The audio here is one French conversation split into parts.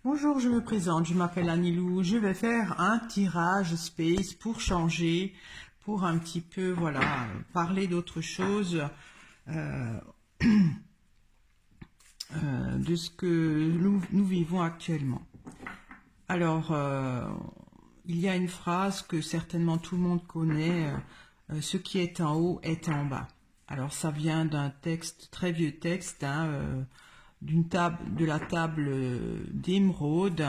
Bonjour, je me présente, je m'appelle Anilou, je vais faire un tirage space pour changer, pour un petit peu, voilà, parler d'autre chose, euh, de ce que nous vivons actuellement. Alors, il y a une phrase que certainement tout le monde connaît, ce qui est en haut est en bas. Alors, ça vient d'un texte, très vieux texte, hein, de la table d'émeraude,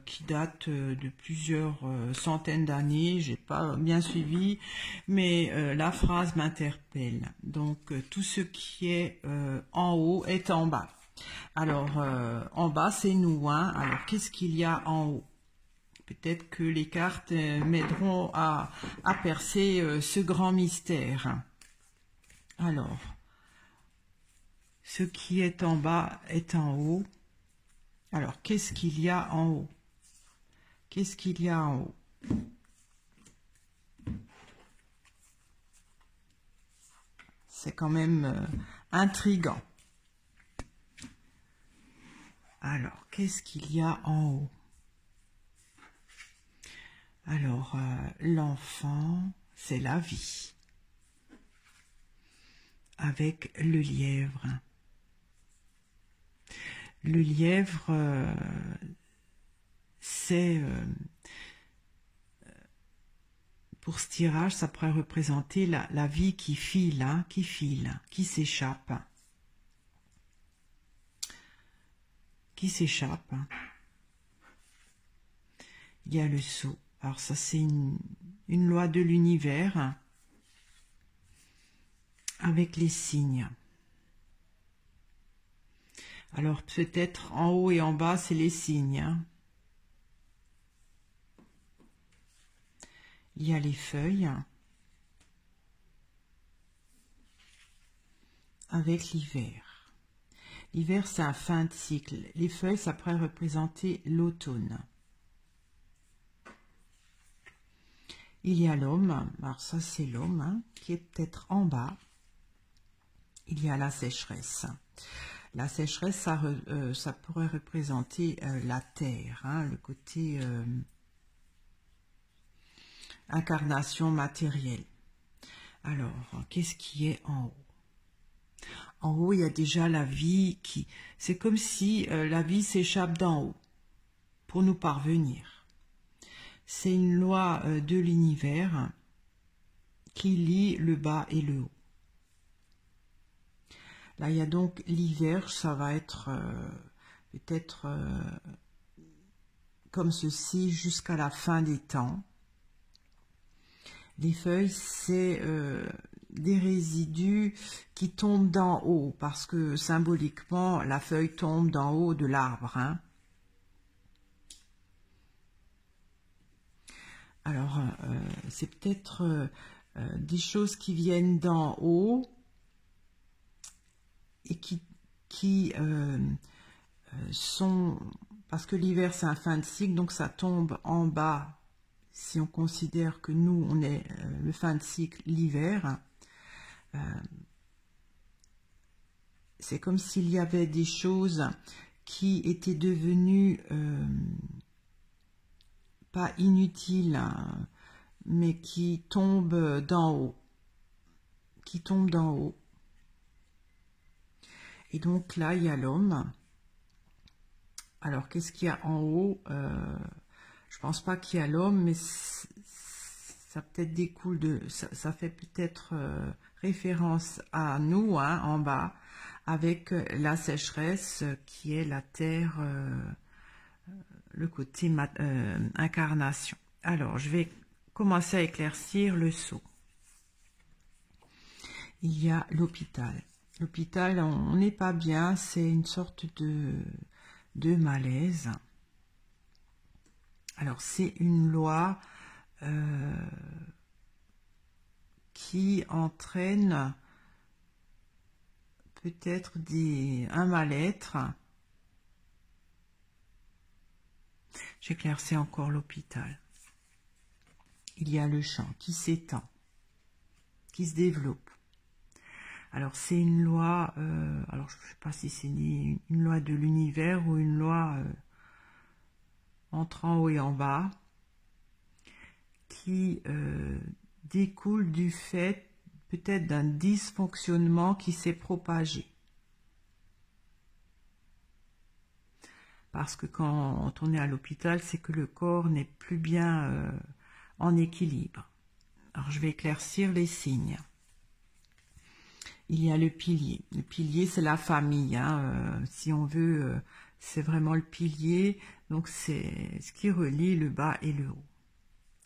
qui date de plusieurs centaines d'années. J'ai pas bien suivi, mais la phrase m'interpelle. Donc, tout ce qui est en haut est en bas. Alors, en bas, c'est nous, hein. Alors, qu'est-ce qu'il y a en haut? Peut-être que les cartes m'aideront à percer ce grand mystère. Alors, ce qui est en bas est en haut. Alors, qu'est-ce qu'il y a en haut? Qu'est-ce qu'il y a en haut? C'est quand même intriguant. Alors, qu'est-ce qu'il y a en haut? Alors, l'enfant, c'est la vie. Avec le lièvre. Le lièvre, c'est... pour ce tirage, ça pourrait représenter la vie qui file, hein, qui s'échappe. Qui s'échappe. Il y a le sceau. Alors ça, c'est une loi de l'univers avec les signes. Alors peut-être en haut et en bas, c'est les signes. Hein. Il y a les feuilles avec l'hiver. L'hiver, c'est un fin de cycle. Les feuilles, ça pourrait représenter l'automne. Il y a l'homme, alors ça c'est l'homme, hein, qui est peut-être en bas. Il y a la sécheresse. La sécheresse, ça pourrait représenter la terre, hein, le côté incarnation matérielle. Alors, qu'est-ce qui est en haut? En haut, il y a déjà la vie qui... C'est comme si la vie s'échappe d'en haut pour nous parvenir. C'est une loi de l'univers qui lie le bas et le haut. Là, il y a donc l'hiver, ça va être peut-être comme ceci jusqu'à la fin des temps. Les feuilles, c'est des résidus qui tombent d'en haut, parce que symboliquement, la feuille tombe d'en haut de l'arbre. Hein. Alors, c'est peut-être des choses qui viennent d'en haut et qui sont... Parce que l'hiver, c'est un fin de cycle, donc ça tombe en bas. Si on considère que nous, on est le fin de cycle, l'hiver, c'est comme s'il y avait des choses qui étaient devenues pas inutiles, hein, mais qui tombent d'en haut. Qui tombent d'en haut. Et donc là, il y a l'homme. Alors, qu'est-ce qu'il y a en haut? Je pense pas qu'il y a l'homme, mais ça peut-être découle de... Ça fait peut-être référence à nous, hein, en bas, avec la sécheresse qui est la terre, le côté incarnation. Alors, je vais commencer à éclaircir le sceau. Il y a l'hôpital. L'hôpital, on n'est pas bien, c'est une sorte de malaise. Alors, c'est une loi qui entraîne peut-être un mal-être. J'éclaircis encore l'hôpital. Il y a le champ qui s'étend, qui se développe. Alors c'est une loi, alors je ne sais pas si c'est une loi de l'univers ou une loi entre en haut et en bas, qui découle du fait peut-être d'un dysfonctionnement qui s'est propagé. Parce que quand on est à l'hôpital, c'est que le corps n'est plus bien en équilibre. Alors je vais éclaircir les signes. Il y a le pilier. Le pilier, c'est la famille. Hein. Si on veut, c'est vraiment le pilier. Donc c'est ce qui relie le bas et le haut.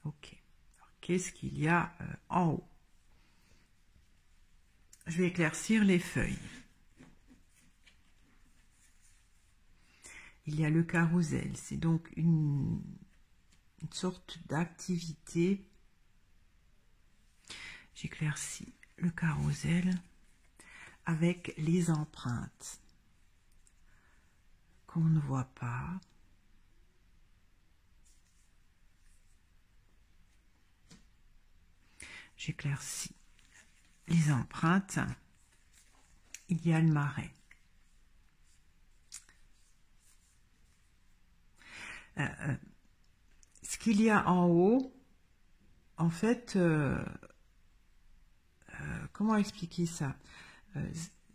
Ok. Qu'est-ce qu'il y a en haut? Je vais éclaircir les feuilles. Il y a le carrousel. C'est donc une sorte d'activité. J'éclaircis le carrousel avec les empreintes qu'on ne voit pas. J'éclaircis les empreintes. Il y a le marais. Ce qu'il y a en haut, en fait, comment expliquer ça?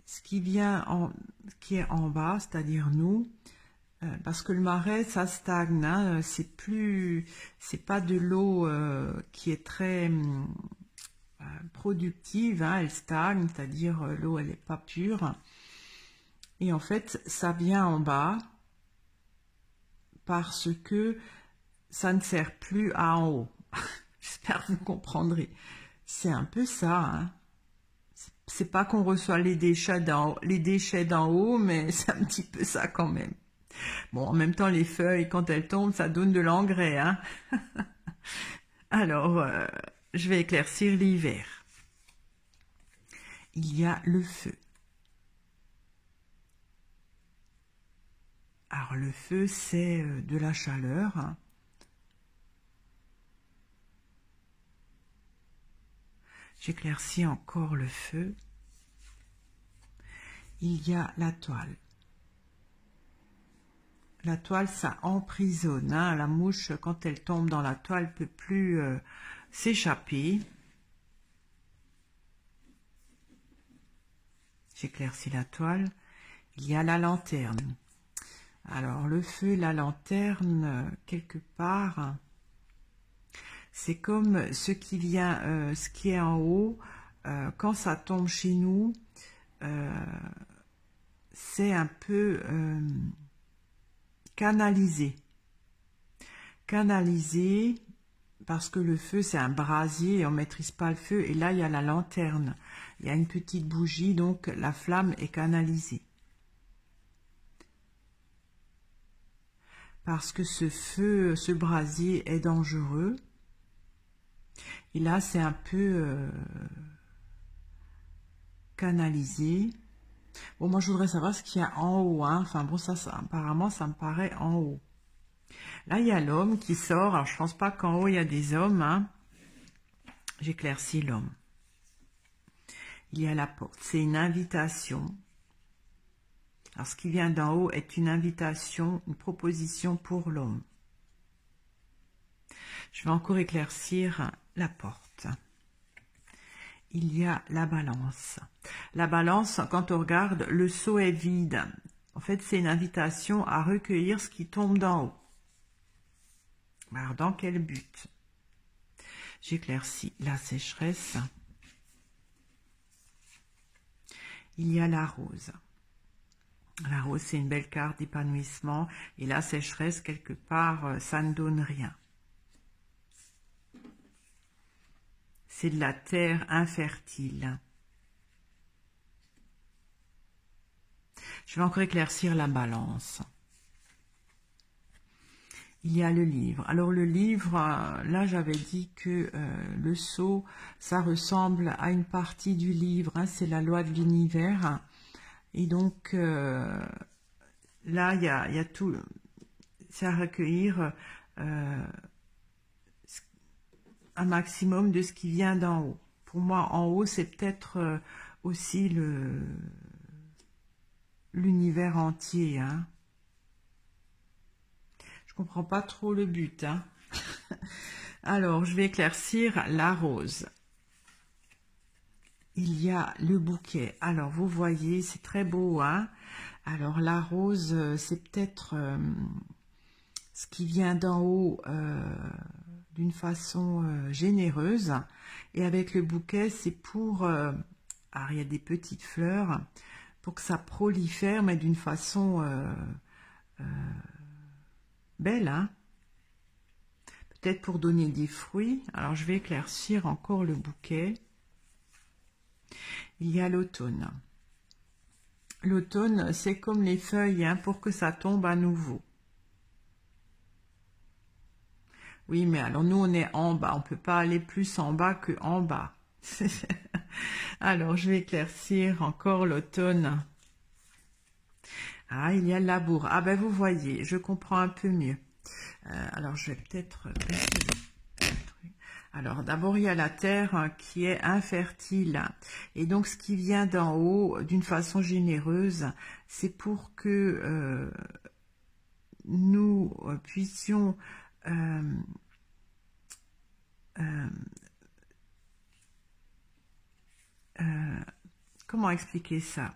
Ce qui est en bas, c'est-à-dire nous, parce que le marais, ça stagne, hein, c'est pas de l'eau qui est très productive, hein, elle stagne, c'est-à-dire l'eau, elle n'est pas pure. Et en fait, ça vient en bas parce que ça ne sert plus à en haut. J'espère que vous comprendrez. C'est un peu ça, hein. C'est pas qu'on reçoit les déchets d'en haut, mais c'est un petit peu ça quand même. Bon, en même temps, les feuilles, quand elles tombent, ça donne de l'engrais, hein. Alors, je vais éclaircir l'hiver. Il y a le feu. Alors, le feu, c'est de la chaleur, hein. J'éclaircis encore le feu. Il y a la toile. La toile, ça emprisonne, hein. La mouche, quand elle tombe dans la toile, ne peut plus s'échapper. J'éclaircis la toile. Il y a la lanterne. Alors, le feu, la lanterne, quelque part, c'est comme ce qui vient, ce qui est en haut, quand ça tombe chez nous, c'est un peu canalisé. Canalisé, parce que le feu, c'est un brasier et on ne maîtrise pas le feu. Et là, il y a la lanterne. Il y a une petite bougie, donc la flamme est canalisée. Parce que ce feu, ce brasier est dangereux. Et là, c'est un peu canalisé. Bon, moi, je voudrais savoir ce qu'il y a en haut, hein. Enfin, bon, ça, apparemment, ça me paraît en haut. Là, il y a l'homme qui sort. Alors, je pense pas qu'en haut, il y a des hommes, hein. J'éclaircis l'homme. Il y a la porte. C'est une invitation. Alors, ce qui vient d'en haut est une invitation, une proposition pour l'homme. Je vais encore éclaircir la porte. Il y a la balance. La balance, quand on regarde, le seau est vide. En fait, c'est une invitation à recueillir ce qui tombe d'en haut. Alors, dans quel but? J'éclaircis la sécheresse. Il y a la rose. La rose, c'est une belle carte d'épanouissement. Et la sécheresse, quelque part, ça ne donne rien. C'est de la terre infertile. Je vais encore éclaircir la balance. Il y a le livre. Alors le livre, là j'avais dit que le sceau, ça ressemble à une partie du livre, hein, c'est la loi de l'univers. Et donc là il y a tout, c'est à recueillir un maximum de ce qui vient d'en haut. Pour moi, en haut, c'est peut-être aussi l'univers entier, hein. Je comprends pas trop le but, hein. Alors, je vais éclaircir la rose. Il y a le bouquet. Alors, vous voyez, c'est très beau, hein. Alors, la rose, c'est peut-être ce qui vient d'en haut d'une façon généreuse. Et avec le bouquet, c'est pour... alors, il y a des petites fleurs, pour que ça prolifère, mais d'une façon belle, hein. Peut-être pour donner des fruits. Alors, je vais éclaircir encore le bouquet. Il y a l'automne. L'automne, c'est comme les feuilles, hein, pour que ça tombe à nouveau. Oui, mais alors nous, on est en bas. On ne peut pas aller plus en bas que en bas. Alors, je vais éclaircir encore l'automne. Ah, il y a le labour. Ah ben, vous voyez, je comprends un peu mieux. Alors, je vais peut-être... Alors, d'abord, il y a la terre qui est infertile. Et donc, ce qui vient d'en haut, d'une façon généreuse, c'est pour que nous puissions... comment expliquer ça?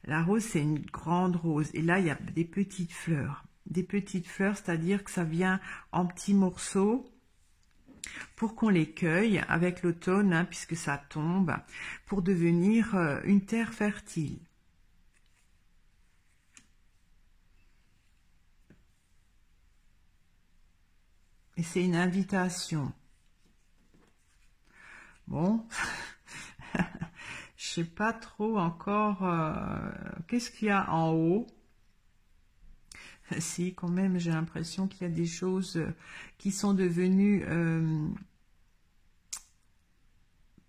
La rose, c'est une grande rose. Et là, il y a des petites fleurs. Des petites fleurs, c'est-à-dire que ça vient en petits morceaux pour qu'on les cueille avec l'automne, hein, puisque ça tombe, pour devenir une terre fertile. Et c'est une invitation. Bon, je sais pas trop encore qu'est-ce qu'il y a en haut. Si, quand même, j'ai l'impression qu'il y a des choses qui sont devenues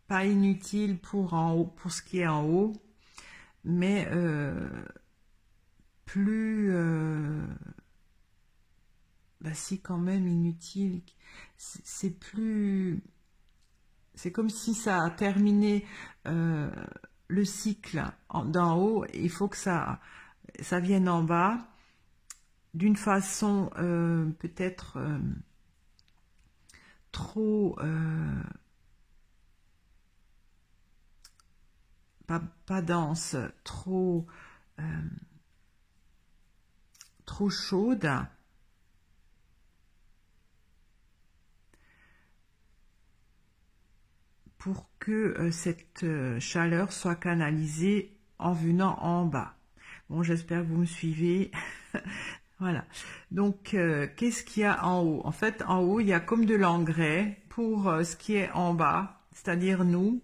pas inutiles pour en haut, pour ce qui est en haut, mais plus, bah si, quand même inutile. C'est plus, c'est comme si ça a terminé le cycle d'en haut. Il faut que ça vienne en bas. D'une façon peut-être trop pas dense, trop chaude, pour que cette chaleur soit canalisée en venant en bas. Bon, j'espère que vous me suivez. Voilà. Donc, qu'est-ce qu'il y a en haut? En fait, en haut, il y a comme de l'engrais pour ce qui est en bas, c'est-à-dire nous,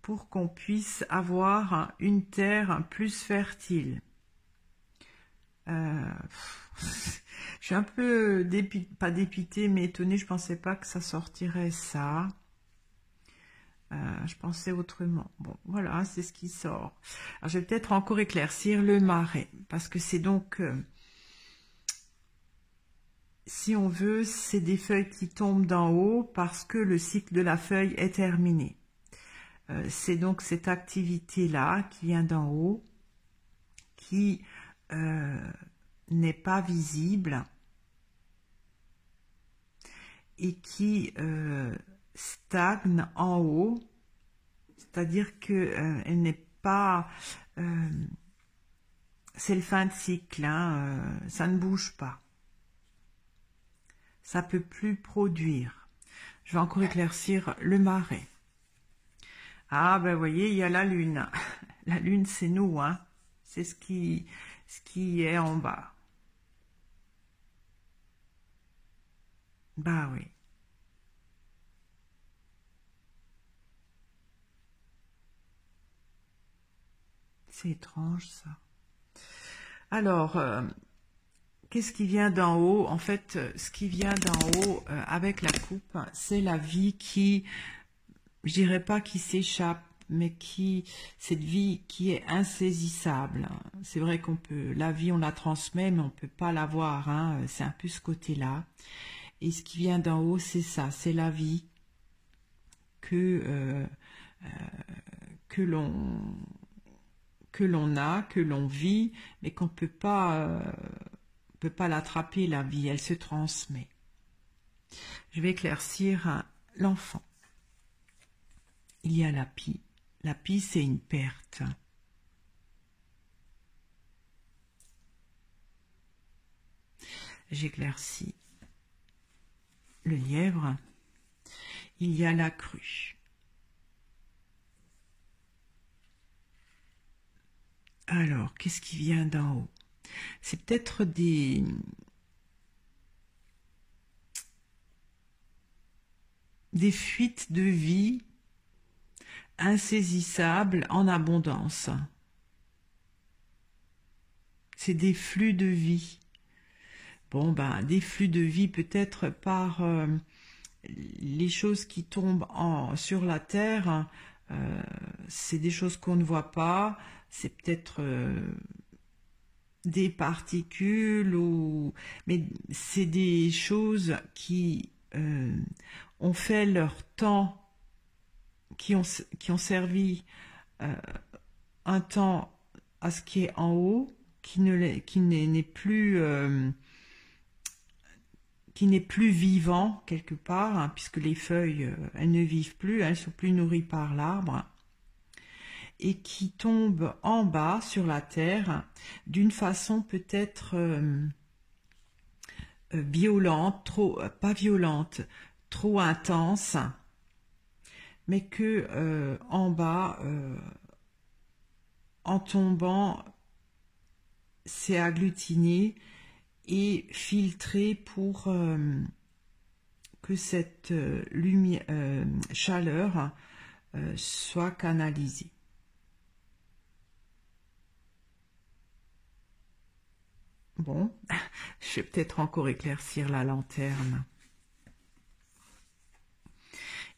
pour qu'on puisse avoir une terre plus fertile. Je suis un peu pas dépitée, mais étonnée. Je pensais pas que ça sortirait ça. Je pensais autrement. Bon, voilà, c'est ce qui sort. Alors, je vais peut-être encore éclaircir le marais, parce que c'est donc, si on veut, c'est des feuilles qui tombent d'en haut parce que le cycle de la feuille est terminé. C'est donc cette activité-là qui vient d'en haut, qui n'est pas visible et qui stagne en haut, c'est-à-dire que elle n'est pas, c'est le fin de cycle, hein, ça ne bouge pas, ça peut plus produire. Je vais encore éclaircir le marais. Ah ben vous voyez, il y a la lune. La lune, c'est nous, hein, c'est ce qui est en bas. Bah oui. C'est étrange, ça. Alors, qu'est-ce qui vient d'en haut? En fait, ce qui vient d'en haut avec la coupe, c'est la vie qui, je dirais pas qui s'échappe, mais cette vie qui est insaisissable. C'est vrai qu'on peut, la vie, on la transmet, mais on peut pas la voir, hein, c'est un peu ce côté-là. Et ce qui vient d'en haut, c'est ça, c'est la vie que l'on a, que l'on vit, mais qu'on peut pas l'attraper, la vie, elle se transmet. Je vais éclaircir l'enfant. Il y a la pie. La pie, c'est une perte. J'éclaircis le lièvre. Il y a la crue. Alors, qu'est-ce qui vient d'en haut? C'est peut-être des fuites de vie insaisissables en abondance. C'est des flux de vie. Bon, ben, des flux de vie peut-être par les choses qui tombent sur la terre. C'est des choses qu'on ne voit pas. C'est peut-être des particules, mais c'est des choses qui ont fait leur temps, qui ont servi un temps à ce qui est en haut, qui n'est plus vivant quelque part, hein, puisque les feuilles, elles ne vivent plus, elles ne sont plus nourries par l'arbre, et qui tombent en bas sur la terre d'une façon peut-être violente, pas violente, trop intense, mais que en bas, en tombant, c'est agglutiné et filtré pour que cette chaleur soit canalisée. Bon, je vais peut-être encore éclaircir la lanterne.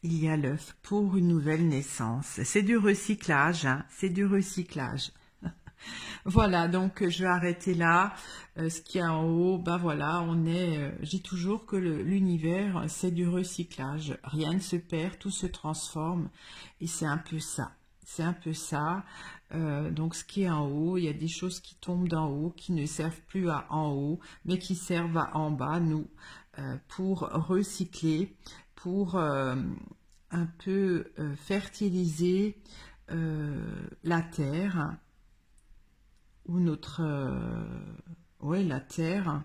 Il y a l'œuf pour une nouvelle naissance. C'est du recyclage, hein, c'est du recyclage. Voilà, donc je vais arrêter là. Ce qui est en haut, ben voilà, je dis toujours que l'univers, c'est du recyclage. Rien ne se perd, tout se transforme. Et c'est un peu ça. C'est un peu ça. Donc ce qui est en haut, il y a des choses qui tombent d'en haut, qui ne servent plus à en haut, mais qui servent à en bas, nous, pour recycler, pour un peu fertiliser la terre, ou la terre,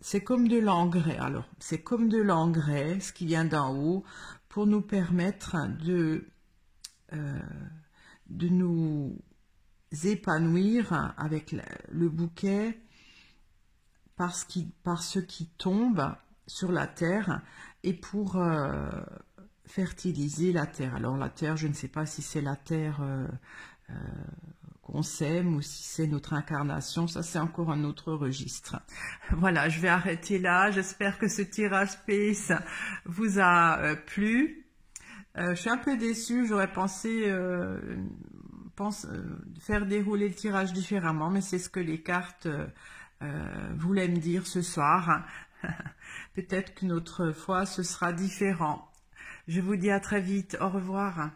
c'est comme de l'engrais. Alors, c'est comme de l'engrais, ce qui vient d'en haut, pour nous permettre de nous épanouir avec le bouquet par ce qui tombe sur la terre et pour fertiliser la terre. Alors la terre, je ne sais pas si c'est la terre qu'on sème ou si c'est notre incarnation, ça c'est encore un autre registre. Voilà, je vais arrêter là. J'espère que ce tirage space vous a plu. Je suis un peu déçue, j'aurais pensé faire dérouler le tirage différemment, mais c'est ce que les cartes voulaient me dire ce soir. Peut-être qu'une autre fois ce sera différent. Je vous dis à très vite, au revoir.